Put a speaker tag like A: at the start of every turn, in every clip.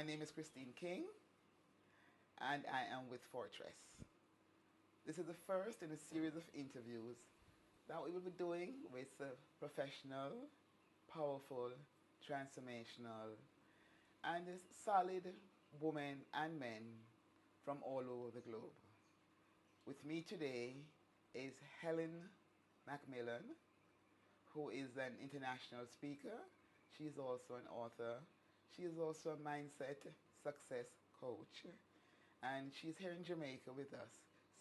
A: My name is Christine King, and I am with Fortress. This is the first in a series of interviews that we will be doing with professional, powerful, transformational, and solid women and men from all over the globe. With me today is Helen MacMillan, who is an international speaker. She is also an author. She is also a mindset success coach. And she's here in Jamaica with us.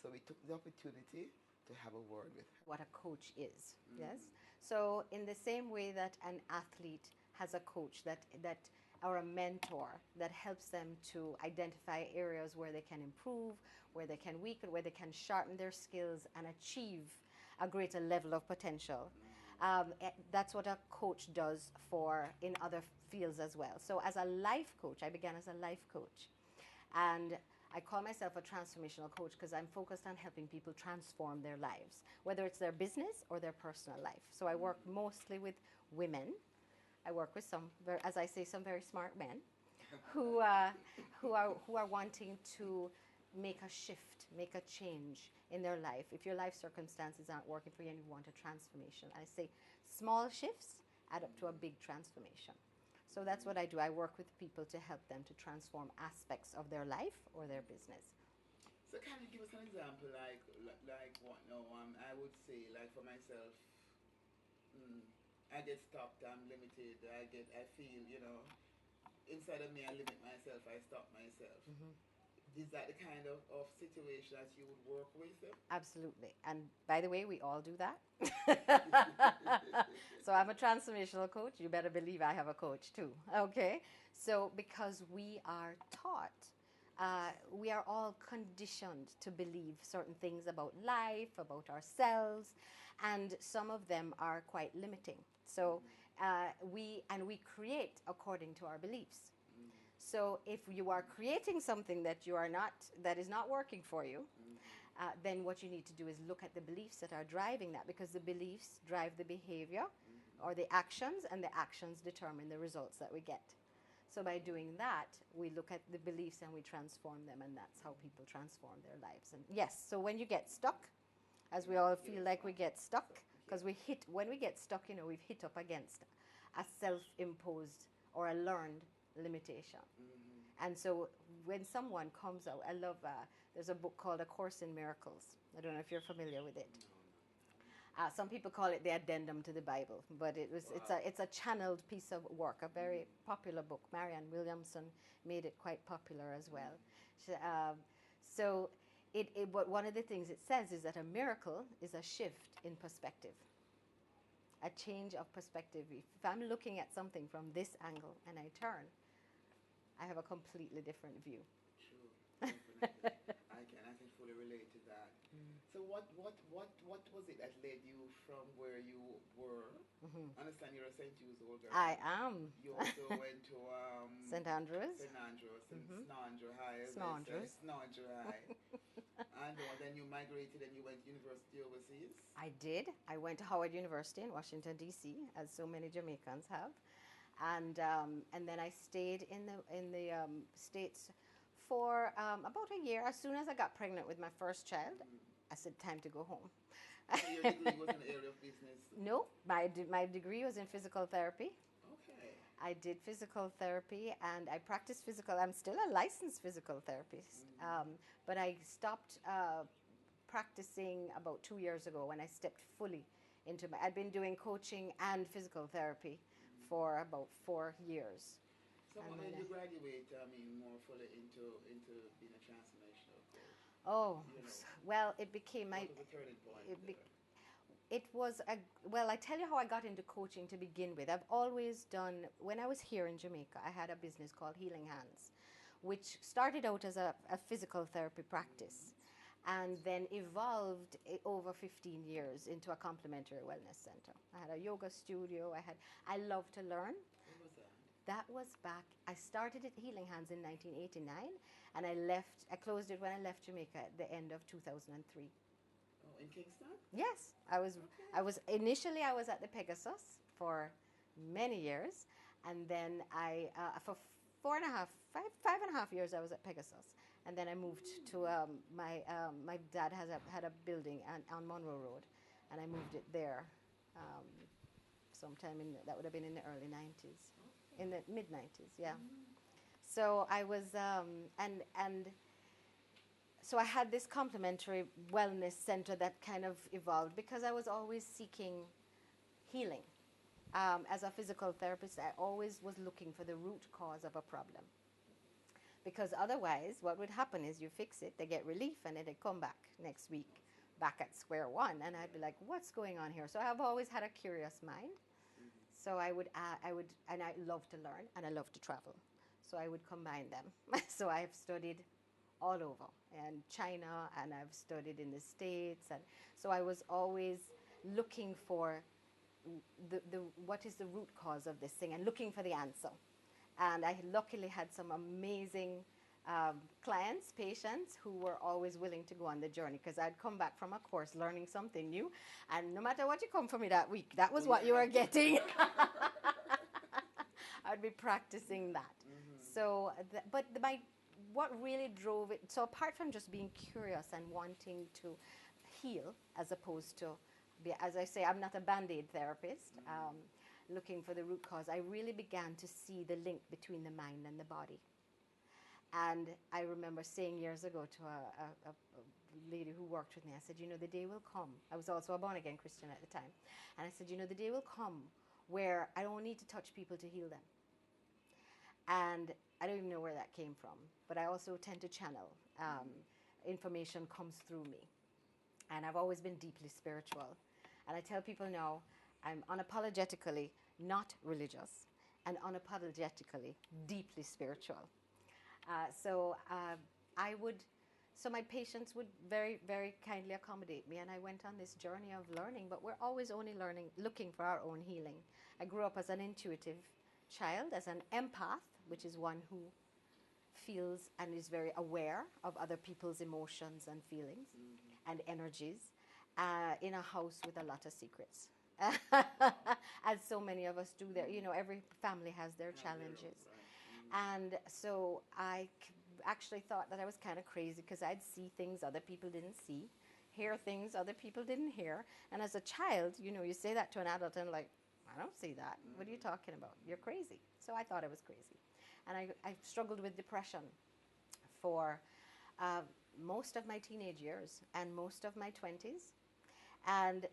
A: So we took the opportunity to have a word with her.
B: What a coach is, yes? So in the same way that an athlete has a coach or a mentor that helps them to identify areas where they can improve, where they can weaken, where they can sharpen their skills and achieve a greater level of potential. That's what a coach does in other fields as well. So as a life coach, I began as a life coach. And I call myself a transformational coach because I'm focused on helping people transform their lives, whether it's their business or their personal life. So I work mostly with women. I work with some, as I say, some very smart men who are wanting to make a shift, make a change in their life. If your life circumstances aren't working for you and you want a transformation, I say small shifts add up to a big transformation. So that's what I do. I work with people to help them to transform aspects of their life or their business.
A: So can you give us an example, like what now? I would say, like for myself, I get stopped. I'm limited. I feel, inside of me, I limit myself. I stop myself. Is that the kind of situation that you would work with?
B: Absolutely. And by the way, we all do that. So I'm a transformational coach. You better believe I have a coach too. Okay? So because we are taught, we are all conditioned to believe certain things about life, about ourselves, and some of them are quite limiting. So we create according to our beliefs. So if you are creating something that is not working for you, then what you need to do is look at the beliefs that are driving that, because the beliefs drive the behavior or the actions, and the actions determine the results that we get. So by doing that, we look at the beliefs and we transform them, and that's how people transform their lives. And yes, so when you get stuck, as we all feel like we get stuck, because when we get stuck, we've hit up against a self-imposed or a learned limitation. And so when someone comes out, I love, there's a book called A Course in Miracles. I don't know if you're familiar with it. Some people call it the addendum to the Bible, but it's a channeled piece of work, a very popular book. Marianne Williamson made it quite popular as well. But one of the things it says is that a miracle is a shift in perspective. A change of perspective. If I'm looking at something from this angle and I turn, I have a completely different view.
A: True, definitely. I can fully relate to that. So what was it that led you from where you were? I understand you're a St. Jude's old girl.
B: I am.
A: You also went to
B: St. Andrews.
A: St. Andrews and Snandra High.
B: Snandra
A: High. And then you migrated and you went to university overseas?
B: I did. I went to Howard University in Washington, D.C., as so many Jamaicans have. And then I stayed in the States for about a year. As soon as I got pregnant with my first child, I said, time to go home.
A: So your degree was in the area of business?
B: No, my degree was in physical therapy.
A: Okay.
B: I did physical therapy and I practiced I'm still a licensed physical therapist, but I stopped practicing about 2 years ago when I stepped fully I'd been doing coaching and physical therapy for about 4 years.
A: So when did you graduate, more fully into being a transformational coach?
B: Oh, well, it became
A: what was the turning point
B: I tell you how I got into coaching to begin with. I've always done, when I was here in Jamaica, I had a business called Healing Hands, which started out as a physical therapy practice and then evolved over 15 years into a complementary wellness center. I had a yoga studio. I love to learn.
A: When was that?
B: That was I started at Healing Hands in 1989, and I closed it when I left Jamaica at the end of 2003.
A: Oh, in Kingston?
B: Yes, initially I was at the Pegasus for many years, and then for 5.5 years I was at Pegasus, and then I moved to my dad had a building on Monroe Road, and I moved it there, um, sometime that would have been in the early 90s, in the mid 90s, yeah. So I was and so I had this complementary wellness center that kind of evolved because I was always seeking healing. As a physical therapist, I always was looking for the root cause of a problem. Because otherwise, what would happen is you fix it, they get relief, and then they come back next week, back at square one. And I'd be like, what's going on here? So I've always had a curious mind. So I would, and I love to learn, and I love to travel. So I would combine them. So I've studied all over, and China, and I've studied in the States. And so I was always looking for what is the root cause of this thing and looking for the answer. And I luckily had some amazing clients, patients, who were always willing to go on the journey, because I'd come back from a course learning something new, and no matter what you come for me that week, that was what you were getting. I'd be practicing that. So, what really drove it, so apart from just being curious and wanting to heal, as opposed to, as I say, I'm not a Band-Aid therapist, looking for the root cause, I really began to see the link between the mind and the body. And I remember saying years ago to a lady who worked with me, I said, the day will come. I was also a born-again Christian at the time. And I said, the day will come where I don't need to touch people to heal them. And I don't even know where that came from. But I also tend to channel. Information comes through me. And I've always been deeply spiritual. And I tell people now, I'm unapologetically not religious and unapologetically deeply spiritual. So my patients would very, very kindly accommodate me, and I went on this journey of learning, but we're always only learning, looking for our own healing. I grew up as an intuitive child, as an empath, which is one who feels and is very aware of other people's emotions and feelings and energies, in a house with a lot of secrets. As so many of us do there. Every family has their challenges. And so I actually thought that I was kind of crazy, because I'd see things other people didn't see, hear things other people didn't hear. And as a child, you say that to an adult and like, I don't see that. What are you talking about? You're crazy. So I thought I was crazy. And I struggled with depression for most of my teenage years and most of my 20s. And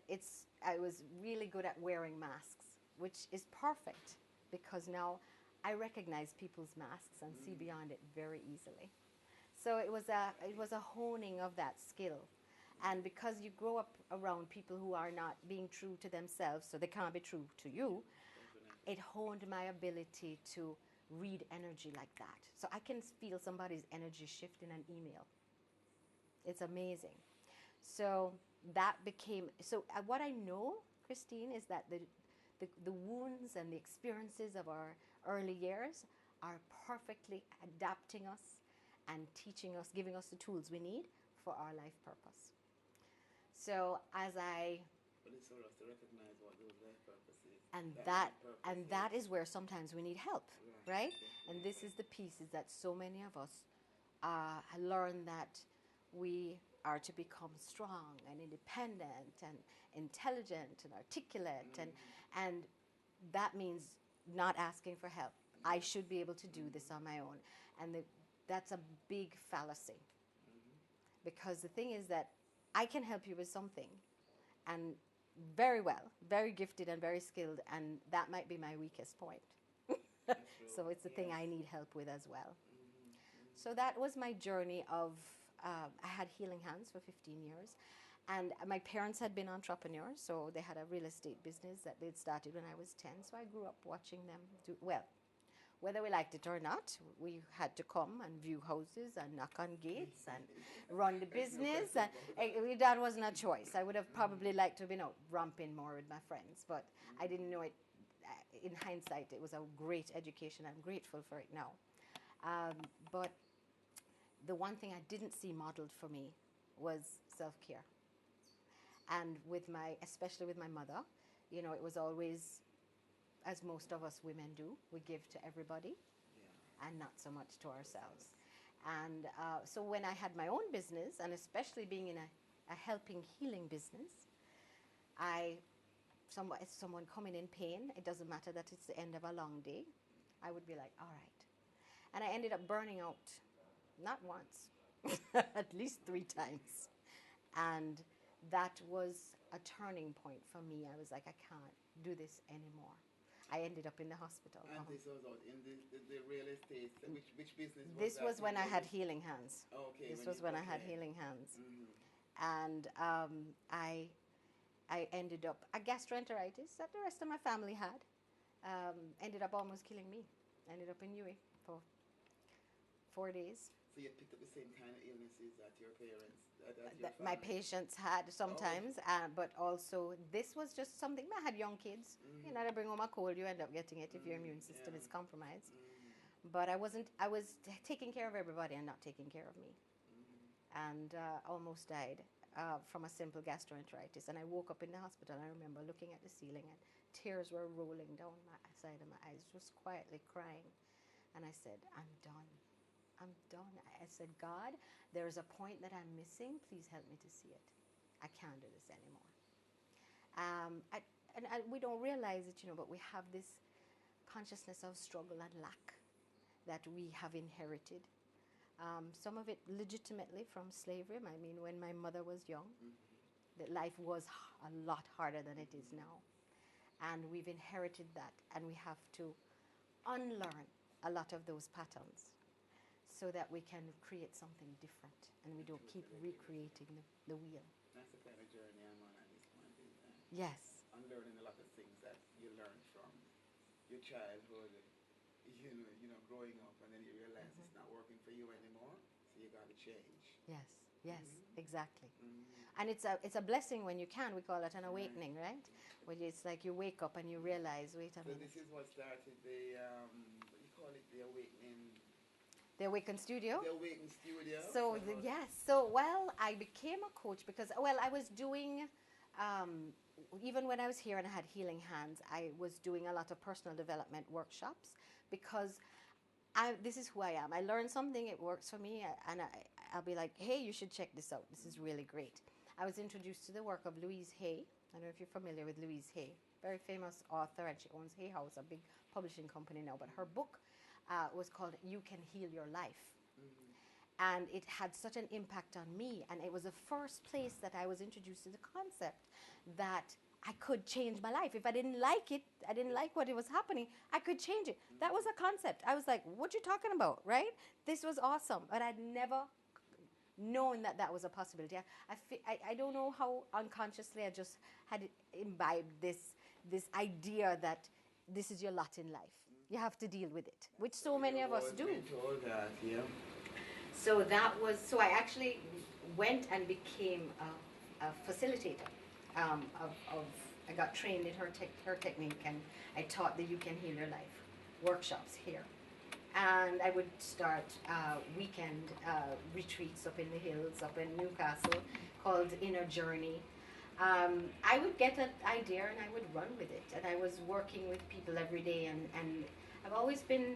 B: I was really good at wearing masks, which is perfect, because now I recognize people's masks and see beyond it very easily. So it was a honing of that skill. And because you grow up around people who are not being true to themselves, so they can't be true to you, it honed my ability to read energy like that. So I can feel somebody's energy shift in an email. It's amazing. So that became, what I know, Christine, is that the wounds and the experiences of our early years are perfectly adapting us and teaching us, giving us the tools we need for our life purpose. So
A: But it's for us to recognize what those life purposes.
B: And that is where sometimes we need help, right? And this is the pieces that so many of us learn, that we are to become strong and independent and intelligent and articulate, and that means not asking for help. I should be able to do this on my own. And that's a big fallacy. Because the thing is that I can help you with something, and very well, very gifted and very skilled, and that might be my weakest point. So it's the thing I need help with as well. So that was my journey of, I had healing hands for 15 years. And my parents had been entrepreneurs, so they had a real estate business that they'd started when I was 10. So I grew up watching them do well. Whether we liked it or not, we had to come and view houses and knock on gates and run the business. And that wasn't a choice. I would have probably liked to have been out romping more with my friends, but I didn't know it. In hindsight, it was a great education. I'm grateful for it now. But the one thing I didn't see modeled for me was self-care. And especially with my mother, it was always, as most of us women do, we give to everybody. and not so much to ourselves. And so when I had my own business, and especially being in a helping healing business, someone coming in pain, it doesn't matter that it's the end of a long day, I would be like, all right. And I ended up burning out, not once, at least 3 times. And that was a turning point for me. I was like, I can't do this anymore. I ended up in the hospital.
A: And this was out in the real estate. Which business was
B: This
A: that?
B: was when I had healing hands.
A: Okay.
B: This was when I had healing hands.
A: Mm-hmm.
B: And I ended up, a gastroenteritis that the rest of my family had, ended up almost killing me. Ended up in UA for 4 days.
A: So you picked up the same kind of illnesses that your parents,
B: that my patients had sometimes, but also this was just something. I had young kids. You know, they bring home a cold, you end up getting it if your immune system is compromised. But I was taking care of everybody and not taking care of me. And almost died from a simple gastroenteritis. And I woke up in the hospital, and I remember looking at the ceiling, and tears were rolling down my side of my eyes, just quietly crying. And I said, I'm done. I'm done. I said, God, there's a point that I'm missing. Please help me to see it. I can't do this anymore. We don't realize it, but we have this consciousness of struggle and lack that we have inherited. Some of it legitimately from slavery. I mean, when my mother was young, that life was a lot harder than it is now. And we've inherited that, and we have to unlearn a lot of those patterns, so that we can create something different and we don't keep recreating the wheel.
A: That's the kind of journey I'm on at this point in time.
B: Yes.
A: Unlearning a lot of things that you learned from your childhood, growing up, and then you realize it's not working for you anymore, so you got to change.
B: Yes, exactly. And it's a blessing when you can. We call it an awakening, right? Where it's like you wake up and you realize, wait a minute.
A: So this is what started the, what do you call it, the awakening?
B: The Awaken Studio.
A: The Awaken Studio.
B: So yes. So I became a coach because I was doing, even when I was here and I had healing hands, I was doing a lot of personal development workshops because this is who I am. I learned something, it works for me, and I'll be like, hey, you should check this out. This is really great. I was introduced to the work of Louise Hay. I don't know if you're familiar with Louise Hay, very famous author, and she owns Hay House, a big publishing company now. But her book was called You Can Heal Your Life. And it had such an impact on me. And it was the first place that I was introduced to the concept that I could change my life. If I didn't like it, I didn't like what was happening, I could change it. That was a concept. I was like, what you talking about, right? This was awesome. But I'd never known that was a possibility. I don't know how unconsciously I just had imbibed this idea that this is your lot in life. You have to deal with it, which so many of us do.
A: That, yeah.
B: So I actually went and became a facilitator. I got trained in her technique, and I taught the You Can Heal Your Life workshops here. And I would start weekend retreats up in the hills, up in Newcastle, called Inner Journey. I would get an idea and I would run with it. And I was working with people every day, and I've always been,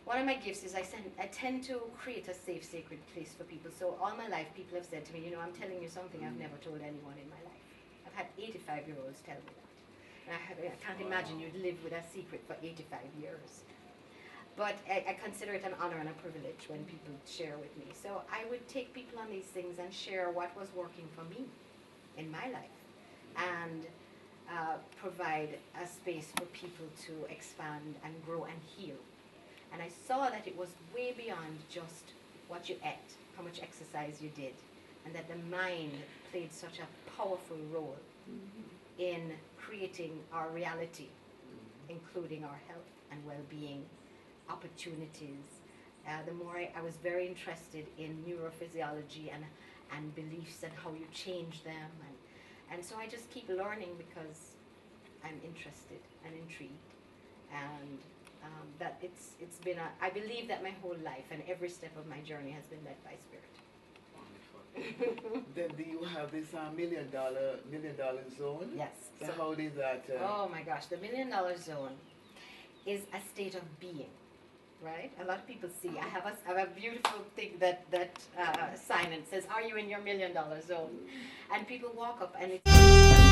B: one of my gifts is I tend to create a safe, sacred place for people. So all my life, people have said to me, I'm telling you something I've never told anyone in my life. I've had 85-year-olds tell me that. And I can't imagine you'd live with a secret for 85 years. But I consider it an honor and a privilege when people share with me. So I would take people on these things and share what was working for me in my life, and provide a space for people to expand and grow and heal. And I saw that it was way beyond just what you ate, how much exercise you did, and that the mind played such a powerful role in creating our reality, including our health and well-being, opportunities. The more I was very interested in neurophysiology and beliefs and how you change them, and so I just keep learning because I'm interested and intrigued, and that it's been I believe that my whole life and every step of my journey has been led by spirit.
A: Wonderful. Then do you have this $1 million zone?
B: Yes.
A: So how is that?
B: Oh my gosh, the $1 million zone is a state of being. right? A lot of people see. I have a beautiful thing that sign and says, "Are you in your $1 million zone?" And people walk up and it's